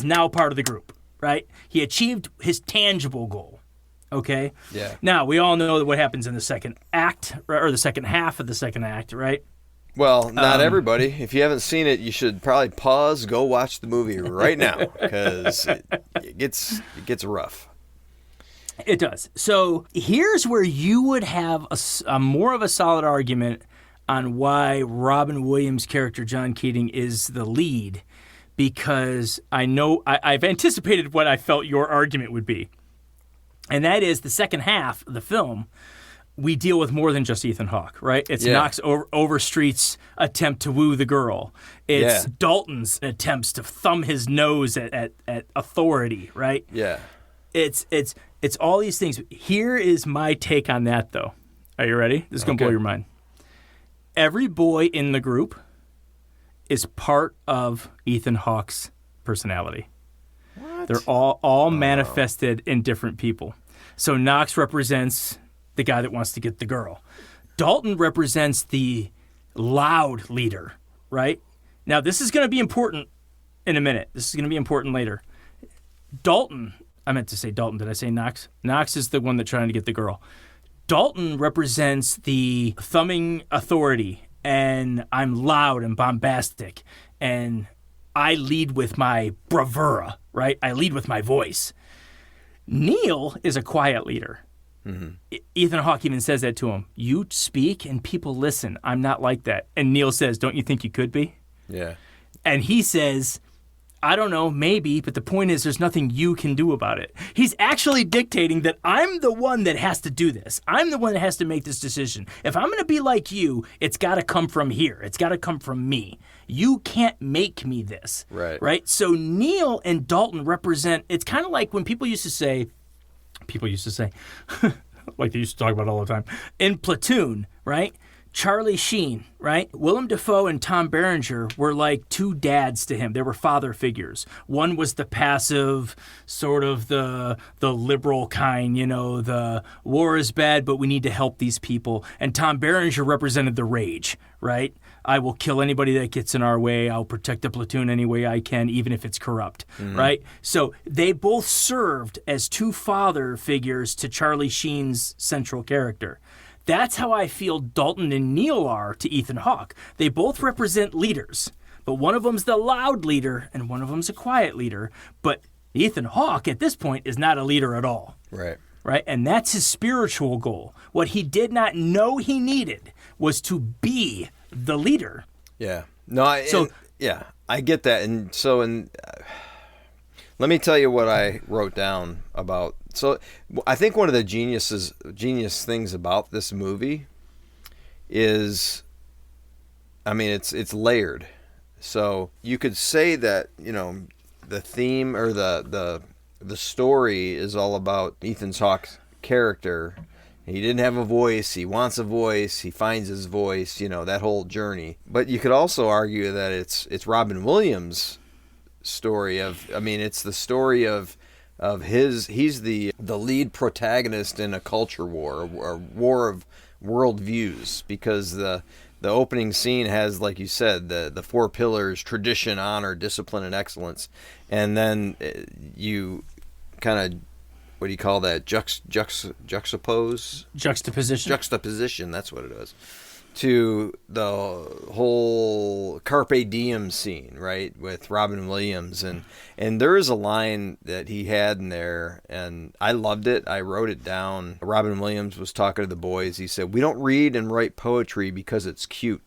now part of the group, right? He achieved his tangible goal. Okay? Yeah. Now, we all know what happens in the second act, or the second half of the second act, right? Well, not everybody. If you haven't seen it, you should probably pause, go watch the movie right now, because it gets rough. It does. So here's where you would have a more of a solid argument on why Robin Williams' character, John Keating, is the lead, because I know I've anticipated what I felt your argument would be. And that is the second half of the film, we deal with more than just Ethan Hawke, right? It's Knox Overstreet's attempt to woo the girl. It's Dalton's attempts to thumb his nose at authority, right? Yeah. It's all these things. Here is my take on that, though. Are you ready? This is going to blow your mind. Every boy in the group is part of Ethan Hawke's personality. What? They're all manifested in different people. So Knox represents the guy that wants to get the girl. Dalton represents the loud leader, right? Now, this is going to be important in a minute. This is going to be important later. Dalton, I meant to say Dalton. Did I say Knox? Knox is the one that's trying to get the girl. Dalton represents the thumbing authority, and I'm loud and bombastic, and I lead with my bravura, right? I lead with my voice. Neil is a quiet leader. Mm-hmm. Ethan Hawke even says that to him. You speak and people listen. I'm not like that. And Neil says, don't you think you could be? Yeah. And he says, I don't know, maybe, but the point is there's nothing you can do about it. He's actually dictating that I'm the one that has to do this. I'm the one that has to make this decision. If I'm going to be like you, it's got to come from here. It's got to come from me. You can't make me this. Right? So Neil and Dalton represent, it's kind of like when people used to say, like they used to talk about all the time, in Platoon, right? Charlie Sheen, right? Willem Dafoe and Tom Berenger were like two dads to him. They were father figures. One was the passive, sort of the liberal kind, the war is bad, but we need to help these people. And Tom Berenger represented the rage, right? I will kill anybody that gets in our way. I'll protect the platoon any way I can, even if it's corrupt, right? So they both served as two father figures to Charlie Sheen's central character. That's how I feel Dalton and Neil are to Ethan Hawke. They both represent leaders, but one of them's the loud leader and one of them's a quiet leader. But Ethan Hawke at this point is not a leader at all. Right? And that's his spiritual goal. What he did not know he needed was to be the leader. Yeah. No, I get that. And so, let me tell you what I wrote down about. So I think one of the genius things about this movie is, it's layered. So you could say that, the theme or the story is all about Ethan Hawke's character. He didn't have a voice. He wants a voice. He finds his voice, that whole journey. But you could also argue that it's Robin Williams' story it's the story of he's the lead protagonist in a culture war, a war of worldviews, because the the opening scene has, like you said, the four pillars: tradition, honor, discipline, and excellence. And then you kind of, what do you call that? Juxtaposition. That's what it is. To the whole Carpe Diem scene, right, with Robin Williams, and there is a line that he had in there, and I loved it. I wrote it down. Robin Williams was talking to the boys. He said, "We don't read and write poetry because it's cute.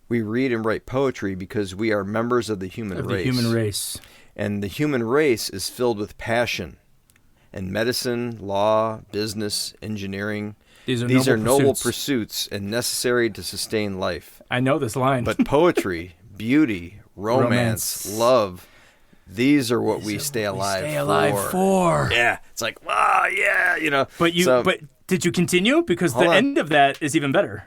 We read and write poetry because we are members of the human race. And the human race is filled with passion, and medicine, law, business, engineering." These are noble pursuits and necessary to sustain life. I know this line. But poetry, beauty, romance, love, these are what we stay alive for. Yeah. It's like, wow, yeah, you know. But did you continue? Because the end of that is even better.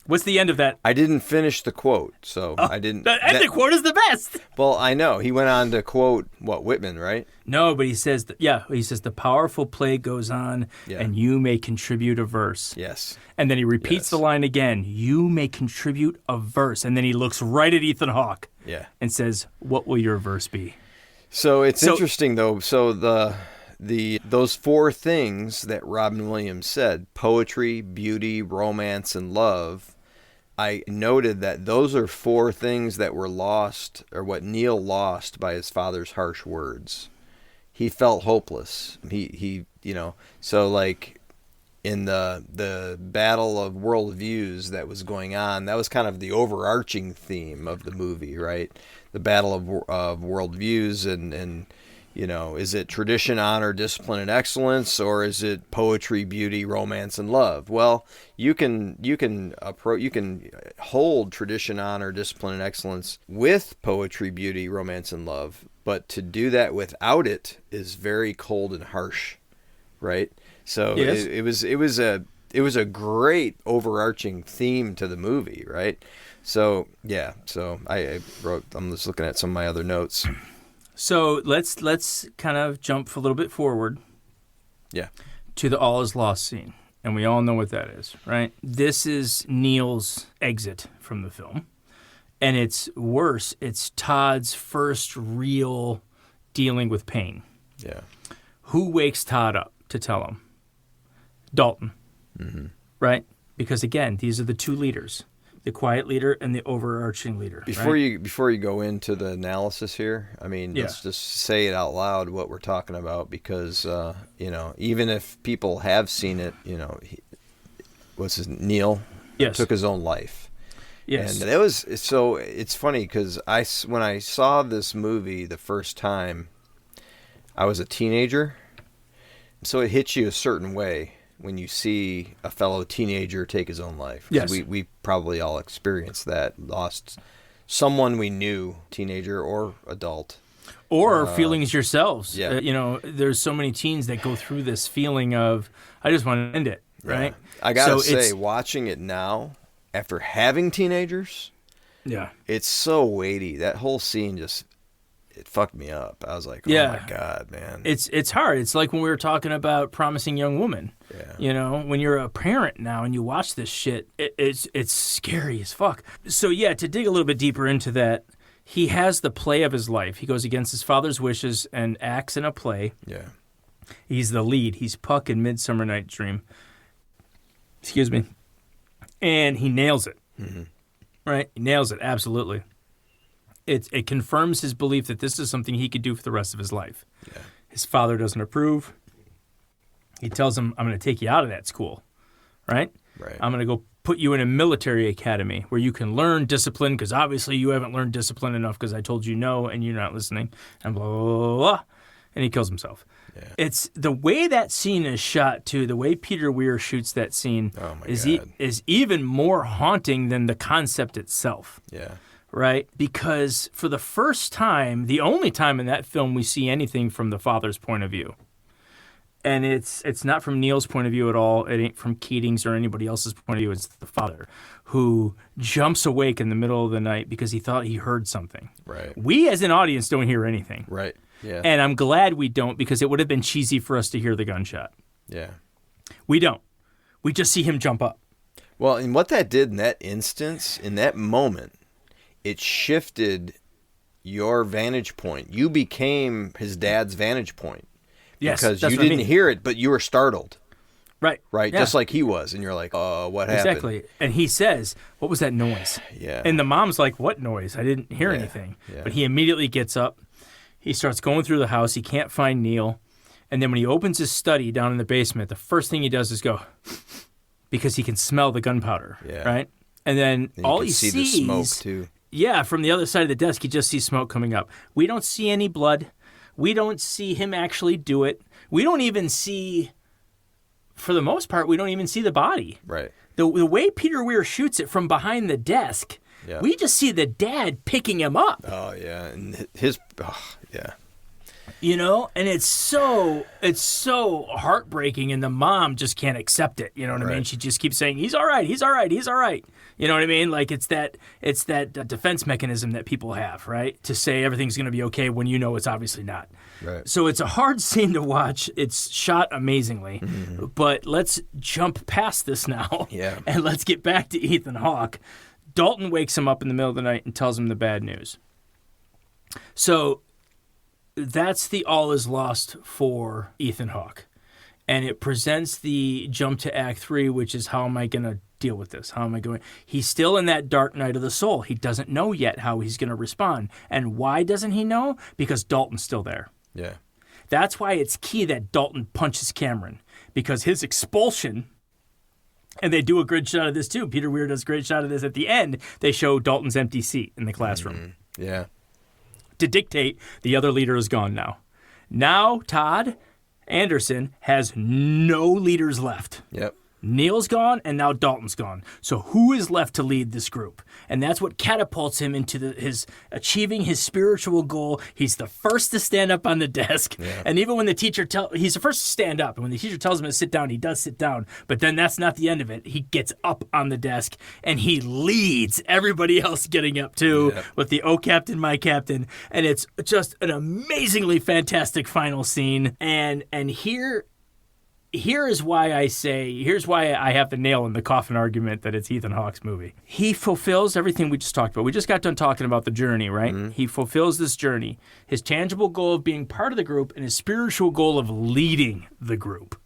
What's the end of that? I didn't finish the quote, so I didn't. The end of the quote is the best. Well, I know. He went on to quote, Whitman, right? No, but he says, the powerful play goes on, and you may contribute a verse. Yes. And then he repeats the line again, you may contribute a verse. And then he looks right at Ethan Hawke and says, what will your verse be? So it's interesting, though. So those four things that Robin Williams said, poetry, beauty, romance, and love, I noted that those are four things that were lost, or what Neil lost by his father's harsh words. He felt hopeless. He so like in the battle of worldviews that was going on, that was kind of the overarching theme of the movie, right? The battle of worldviews and is it tradition, honor, discipline, and excellence, or is it poetry, beauty, romance, and love? Well, you can hold tradition, honor, discipline, and excellence with poetry, beauty, romance, and love, but to do that without it is very cold and harsh, right? So it was a great overarching theme to the movie, right? So yeah, so I wrote. I'm just looking at some of my other notes. So let's kind of jump a little bit forward. Yeah. To the all is lost scene. And we all know what that is, right? This is Neil's exit from the film. And it's worse. It's Todd's first real dealing with pain. Yeah. Who wakes Todd up to tell him? Dalton. Mm-hmm. Right? Because again, these are the two leaders. The quiet leader and the overarching leader. Before you go into the analysis here, I mean, let's just say it out loud what we're talking about, because even if people have seen it, Neil took his own life. Yes. And it's funny because when I saw this movie the first time, I was a teenager, so it hits you a certain way when you see a fellow teenager take his own life. Yes. We probably all experienced that. Lost someone we knew, teenager or adult. Or feelings yourselves. Yeah. There's so many teens that go through this feeling of, I just want to end it, right? I got to say, watching it now, after having teenagers, it's so weighty. That whole scene it fucked me up. I was like, oh my God, man. It's hard. It's like when we were talking about Promising Young Woman. Yeah. When you're a parent now and you watch this shit, it's scary as fuck. So to dig a little bit deeper into that, he has the play of his life. He goes against his father's wishes and acts in a play. Yeah. He's the lead. He's Puck in Midsummer Night's Dream. Excuse me. And he nails it. Mm-hmm. Right? He nails it, absolutely. It confirms his belief that this is something he could do for the rest of his life. Yeah. His father doesn't approve. He tells him, I'm going to take you out of that school, right? Right. I'm going to go put you in a military academy where you can learn discipline, because obviously you haven't learned discipline enough because I told you no and you're not listening, and blah, blah, blah, blah. And he kills himself. Yeah. It's the way that scene is shot, too, the way Peter Weir shoots that scene is even more haunting than the concept itself. Yeah. Right? Because for the first time, the only time in that film we see anything from the father's point of view. And it's not from Neil's point of view at all. It ain't from Keating's or anybody else's point of view. It's the father who jumps awake in the middle of the night because he thought he heard something. Right. We as an audience don't hear anything. Right. Yeah. And I'm glad we don't, because it would have been cheesy for us to hear the gunshot. Yeah. We don't. We just see him jump up. Well, and what that did in that instance, in that moment, it shifted your vantage point. You became his dad's vantage point. Yes, because that's you what I didn't mean. hear it, but you were startled. Right. Right? Yeah. Just like he was. And you're like, oh, what happened? Exactly. And he says, what was that noise? Yeah. And the mom's like, what noise? I didn't hear anything. Yeah. But he immediately gets up. He starts going through the house. He can't find Neil. And then when he opens his study down in the basement, the first thing he does is go, because he can smell the gunpowder. Yeah. Right? And then And all you he can see sees... the smoke, too. Yeah, from the other side of the desk, he just sees smoke coming up. We don't see any blood. We don't see him actually do it. We don't even see, for the most part, we don't even see the body. Right. The way Peter Weir shoots it from behind the desk, we just see the dad picking him up. Oh, yeah. And yeah. You know, and it's so heartbreaking, and the mom just can't accept it. You know what I mean? She just keeps saying, he's all right, he's all right, he's all right. You know what I mean? Like it's that defense mechanism that people have, right? To say everything's going to be okay when you know it's obviously not. Right. So it's a hard scene to watch. It's shot amazingly. Mm-hmm. But let's jump past this now. Yeah. And let's get back to Ethan Hawke. Dalton wakes him up in the middle of the night and tells him the bad news. So that's the all is lost for Ethan Hawke. And it presents the jump to Act 3, which is how am I going to deal with this? How am I going? He's still in that dark night of the soul. He doesn't know yet how he's going to respond. And why doesn't he know? Because Dalton's still there. Yeah. That's why it's key that Dalton punches Cameron. Because his expulsion, and they do a great shot of this too. Peter Weir does a great shot of this at the end. They show Dalton's empty seat in the classroom. Mm-hmm. Yeah. To dictate the other leader is gone now. Now Todd Anderson has no leaders left. Yep. Neil's gone, and now Dalton's gone. So who is left to lead this group? And that's what catapults him into his achieving his spiritual goal. He's the first to stand up on the desk. Yeah. And even when the teacher he's the first to stand up. And when the teacher tells him to sit down, he does sit down. But then that's not the end of it. He gets up on the desk, and he leads everybody else getting up too, with the "Oh, Captain, my Captain." And it's just an amazingly fantastic final scene. And here's why I have the nail in the coffin argument that it's Ethan Hawke's movie. He fulfills everything we just talked about. We just got done talking about the journey, right? Mm-hmm. He fulfills this journey, his tangible goal of being part of the group and his spiritual goal of leading the group.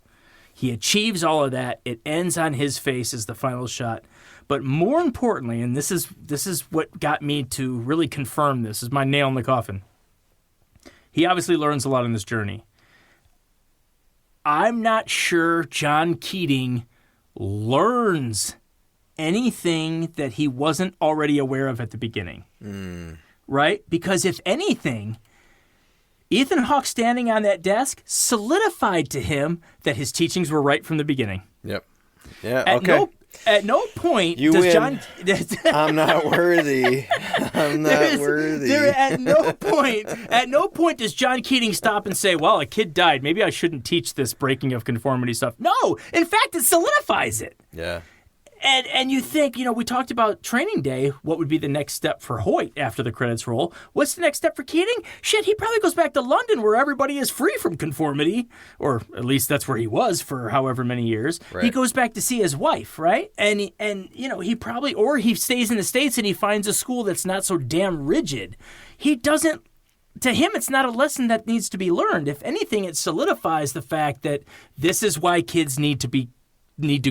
He achieves all of that. It ends on his face as the final shot. But more importantly, and this is what got me to really confirm this is my nail in the coffin. He obviously learns a lot in this journey. I'm not sure John Keating learns anything that he wasn't already aware of at the beginning. Right? Because if anything, Ethan Hawke standing on that desk solidified to him that his teachings were right from the beginning. Yep. Yeah, At no point you does win. John... I'm not worthy. I'm not worthy. At no point does John Keating stop and say, well, a kid died. Maybe I shouldn't teach this breaking of conformity stuff. No. In fact, it solidifies it. Yeah. And you think, we talked about Training Day. What would be the next step for Hoyt after the credits roll? What's the next step for Keating? Shit, he probably goes back to London where everybody is free from conformity, or at least that's where he was for however many years. Right. He goes back to see his wife, right? And he probably, or he stays in the States and he finds a school that's not so damn rigid. He doesn't. To him, it's not a lesson that needs to be learned. If anything, it solidifies the fact that this is why kids need to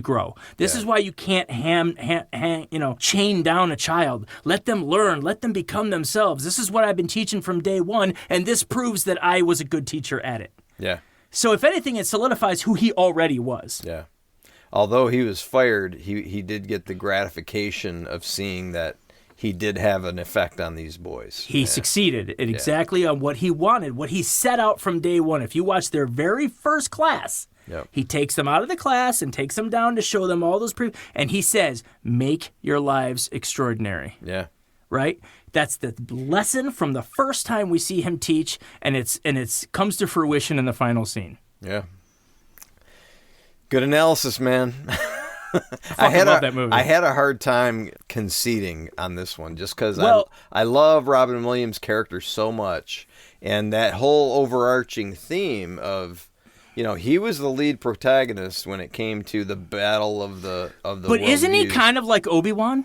grow. This is why you can't chain down a child. Let them learn. Let them become themselves. This is what I've been teaching from day one, and this proves that I was a good teacher at it. Yeah. So if anything, it solidifies who he already was. Yeah. Although he was fired, he did get the gratification of seeing that he did have an effect on these boys. He succeeded at exactly on what he wanted, what he set out from day one. If you watch their very first class, he takes them out of the class and takes them down to show them all those and he says, make your lives extraordinary. Yeah. Right? That's the lesson from the first time we see him teach, and it's comes to fruition in the final scene. Yeah. Good analysis, man. I love that movie. I had a hard time conceding on this one just because I love Robin Williams' character so much, and that whole overarching theme of he was the lead protagonist when it came to the battle of the But isn't he kind of like Obi-Wan?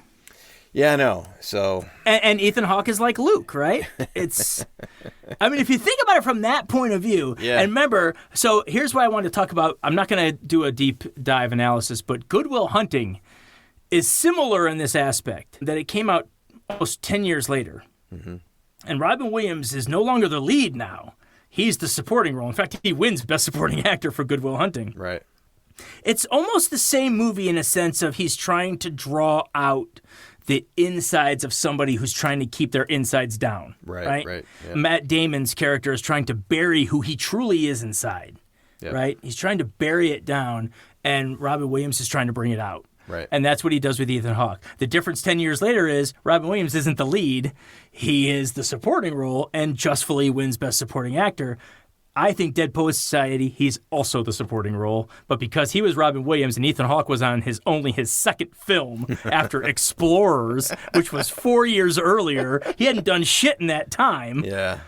Yeah, I know. So and Ethan Hawke is like Luke, right? It's, I mean, if you think about it from that point of view, yeah. And remember, so here's what I wanted to talk about. I'm not going to do a deep dive analysis, but Good Will Hunting is similar in this aspect, that it came out almost 10 years later. Mm-hmm. And Robin Williams is no longer the lead now. He's the supporting role. In fact, he wins Best Supporting Actor for Good Will Hunting. Right. It's almost the same movie in a sense of he's trying to draw out the insides of somebody who's trying to keep their insides down. Right. Yeah. Matt Damon's character is trying to bury who he truly is inside. Yep. Right? He's trying to bury it down, and Robin Williams is trying to bring it out. Right. And that's what he does with Ethan Hawke. The difference 10 years later is Robin Williams isn't the lead. He is the supporting role and justfully wins Best Supporting Actor. I think Dead Poets Society, he's also the supporting role. But because he was Robin Williams and Ethan Hawke was on only his second film after Explorers, which was 4 years earlier, he hadn't done shit in that time. Yeah.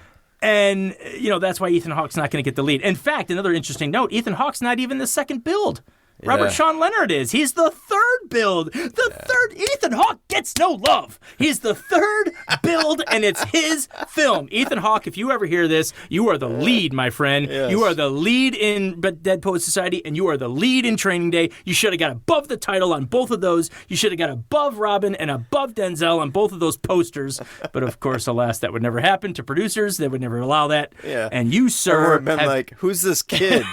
And, that's why Ethan Hawke's not going to get the lead. In fact, another interesting note, Ethan Hawke's not even the second build. Yeah. Robert Sean Leonard is. He's the third build. Third. Ethan Hawke gets no love. He's the third build, and it's his film. Ethan Hawke, if you ever hear this, you are the lead, my friend. Yes. You are the lead in Dead Poets Society, and you are the lead in Training Day. You should have got above the title on both of those. You should have got above Robin and above Denzel on both of those posters. But, of course, alas, that would never happen to producers. They would never allow that. Yeah. And you, sir, have been like, who's this kid?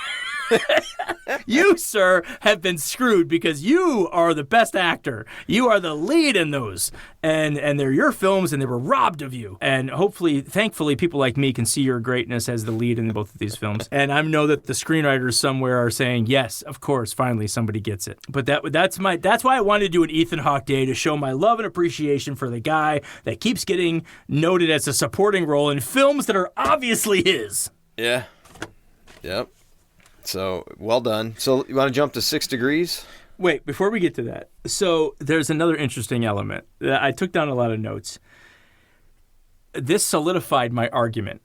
You, sir, have been screwed because you are the best actor. You are the lead in those. And they're your films, and they were robbed of you. And hopefully, thankfully, people like me can see your greatness as the lead in both of these films. And I know that the screenwriters somewhere are saying, yes, of course, finally somebody gets it. But that's why I wanted to do an Ethan Hawke Day, to show my love and appreciation for the guy that keeps getting noted as a supporting role in films that are obviously his. Yeah. Yep. So, well done. So, you want to jump to 6 Degrees? Wait, before we get to that. So, there's another interesting element. I took down a lot of notes. This solidified my argument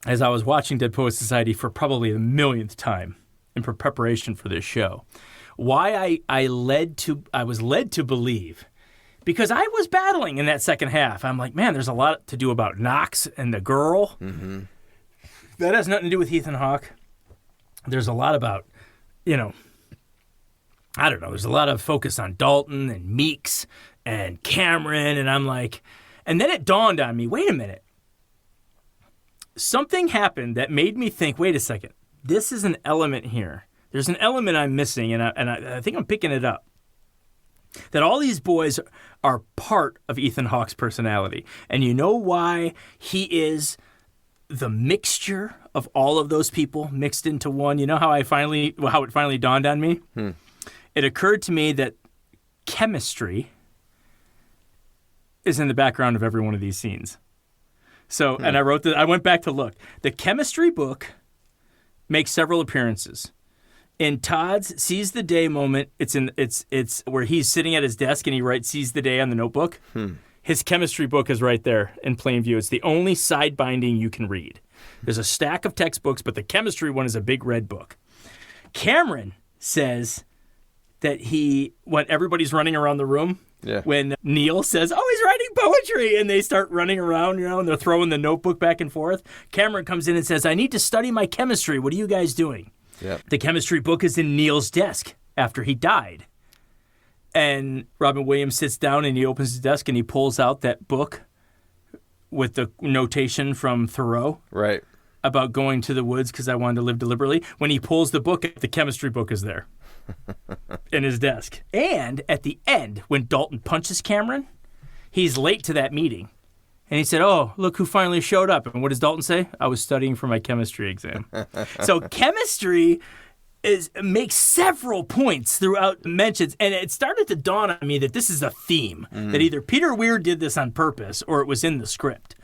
as I was watching Dead Poets Society for probably the millionth time in preparation for this show. Why I was led to believe, because I was battling in that second half. I'm like, man, there's a lot to do about Knox and the girl. Mm-hmm. That has nothing to do with Ethan Hawke. There's a lot about, I don't know, there's a lot of focus on Dalton and Meeks and Cameron, and I'm like, and then it dawned on me, wait a minute. Something happened that made me think, wait a second, this is an element here. There's an element I'm missing, and I think I'm picking it up. That all these boys are part of Ethan Hawke's personality. And you know why he is the mixture of all of those people mixed into one? You know how it finally dawned on me? It occurred to me that chemistry is in the background of every one of these scenes. So, and I went back to look. The chemistry book makes several appearances. In Todd's Seize the Day moment, it's where he's sitting at his desk and he writes Seize the Day on the notebook. His chemistry book is right there in plain view. It's the only side binding you can read. There's a stack of textbooks, but the chemistry one is a big red book. Cameron says that when everybody's running around the room, when Neil says, oh, he's writing poetry, and they start running around, and they're throwing the notebook back and forth, Cameron comes in and says, I need to study my chemistry. What are you guys doing? Yep. The chemistry book is in Neil's desk after he died. And Robin Williams sits down and he opens his desk and he pulls out that book with the notation from Thoreau. Right. About going to the woods because I wanted to live deliberately. When he pulls the book, the chemistry book is there in his desk. And at the end, when Dalton punches Cameron, he's late to that meeting. And he said, oh, look who finally showed up. And what does Dalton say? I was studying for my chemistry exam. So chemistry makes several points throughout mentions, and it started to dawn on me that this is a theme, that either Peter Weir did this on purpose or it was in the script.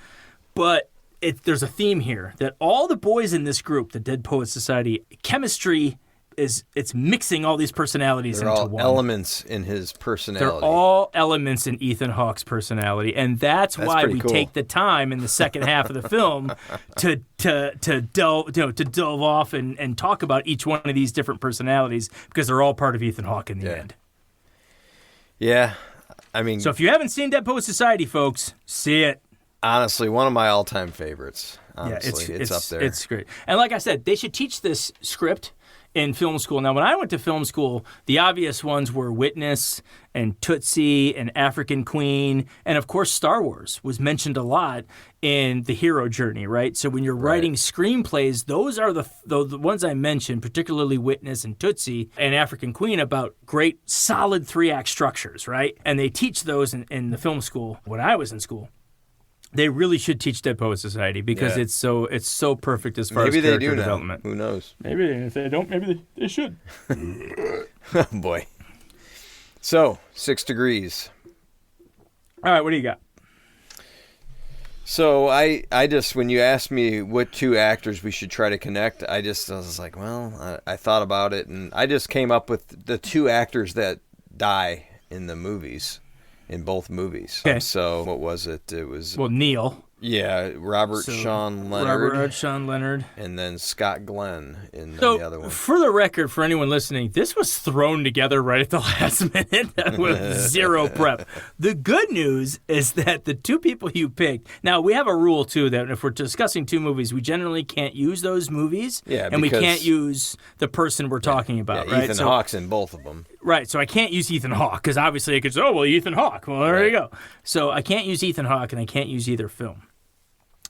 But there's a theme here, that all the boys in this group, the Dead Poets Society, chemistry it's mixing all these personalities They're into all one. elements in his personality. They're all elements in Ethan Hawke's personality, and that's why pretty we cool. take the time in the second half of the film to delve off and talk about each one of these different personalities, because they're all part of Ethan Hawke in the end. Yeah, I mean, So if you haven't seen Dead Poets Society, folks, see it. honestly, one of my all-time favorites. Honestly, Yeah, it's up there. It's great. And like I said, they should teach this script in film school. Now, when I went to film school, the obvious ones were Witness and Tootsie and African Queen, and of course Star Wars was mentioned a lot in the hero journey, right? So when you're writing screenplays, those are the ones I mentioned, particularly Witness and Tootsie and African Queen, about great solid 3-act structures, right? And they teach those in the film school when I was in school. They really should teach Dead Poets Society, because it's so perfect as far as character maybe they do development. now. Who knows? Maybe if they don't, maybe they should. Oh boy. So 6 Degrees. All right, what do you got? So I just, when you asked me what 2 actors we should try to connect, I was like, well, I thought about it, and I just came up with the 2 actors that die in the movies. In both movies. Okay. So what was it? It was Neil. Yeah, Robert Sean Leonard. And then Scott Glenn in the other one. For the record, for anyone listening, this was thrown together right at the last minute with zero prep. The good news is that the 2 people you picked, now we have a rule too that if we're discussing 2 movies, we generally can't use those movies, and we can't use the person we're talking about, right? Ethan Hawke's in both of them. Right, so I can't use Ethan Hawke, because obviously I could say, Ethan Hawke. Well, there you go. So I can't use Ethan Hawke, and I can't use either film.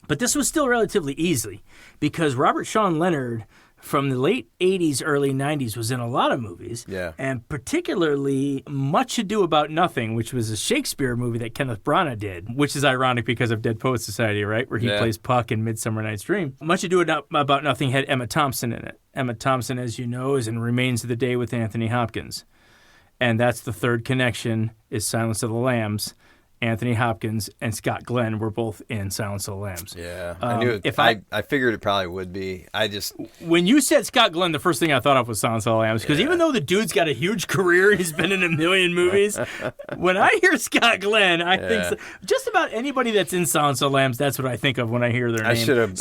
But this was still relatively easy, because Robert Sean Leonard from the late 80s, early 90s was in a lot of movies, and particularly Much Ado About Nothing, which was a Shakespeare movie that Kenneth Branagh did, which is ironic because of Dead Poets Society, right, where he plays Puck in Midsummer Night's Dream. Much Ado About Nothing had Emma Thompson in it. Emma Thompson, as you know, is in Remains of the Day with Anthony Hopkins. And that's the third connection, is Silence of the Lambs. Anthony Hopkins and Scott Glenn were both in Silence of the Lambs. Yeah, I knew it. I figured it probably would be. When you said Scott Glenn, the first thing I thought of was Silence of the Lambs, because even though the dude's got a huge career, he's been in a million movies. When I hear Scott Glenn, I think just about anybody that's in Silence of the Lambs, that's what I think of when I hear their name.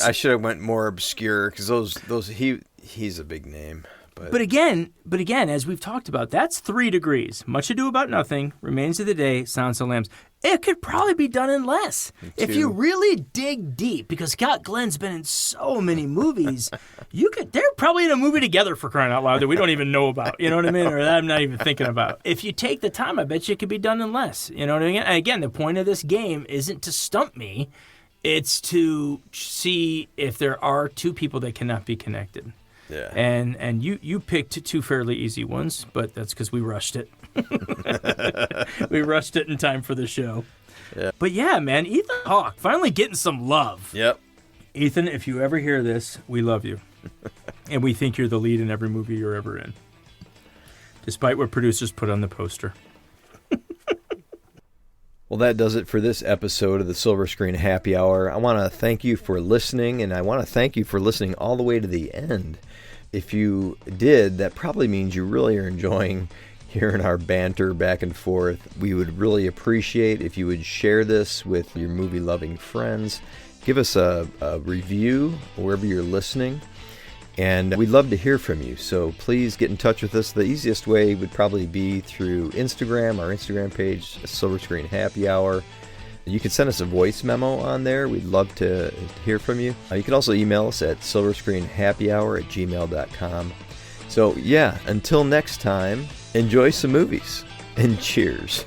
I should have went more obscure, because he's a big name. But again, as we've talked about, that's 3 degrees. Much Ado About Nothing, Remains of the Day, Silence of the Lambs. It could probably be done in less. If you really dig deep, because Scott Glenn's been in so many movies, they're probably in a movie together, for crying out loud, that we don't even know about. You know what I mean? Or that I'm not even thinking about. If you take the time, I bet you it could be done in less. You know what I mean? And again, the point of this game isn't to stump me. It's to see if there are 2 people that cannot be connected. Yeah. And you picked 2 fairly easy ones, but that's because we rushed it. We rushed it in time for the show. Yeah. But yeah, man, Ethan Hawke finally getting some love. Yep. Ethan, if you ever hear this, we love you. And we think you're the lead in every movie you're ever in. Despite what producers put on the poster. Well, that does it for this episode of the Silver Screen Happy Hour. I want to thank you for listening, and I want to thank you for listening all the way to the end. If you did, that probably means you really are enjoying hearing our banter back and forth. We would really appreciate if you would share this with your movie-loving friends. Give us a review wherever you're listening, and we'd love to hear from you. So please get in touch with us. The easiest way would probably be through Instagram, our Instagram page, Silver Screen Happy Hour. You can send us a voice memo on there. We'd love to hear from you. You can also email us at silverscreenhappyhour@gmail.com. So yeah, until next time, enjoy some movies, and cheers.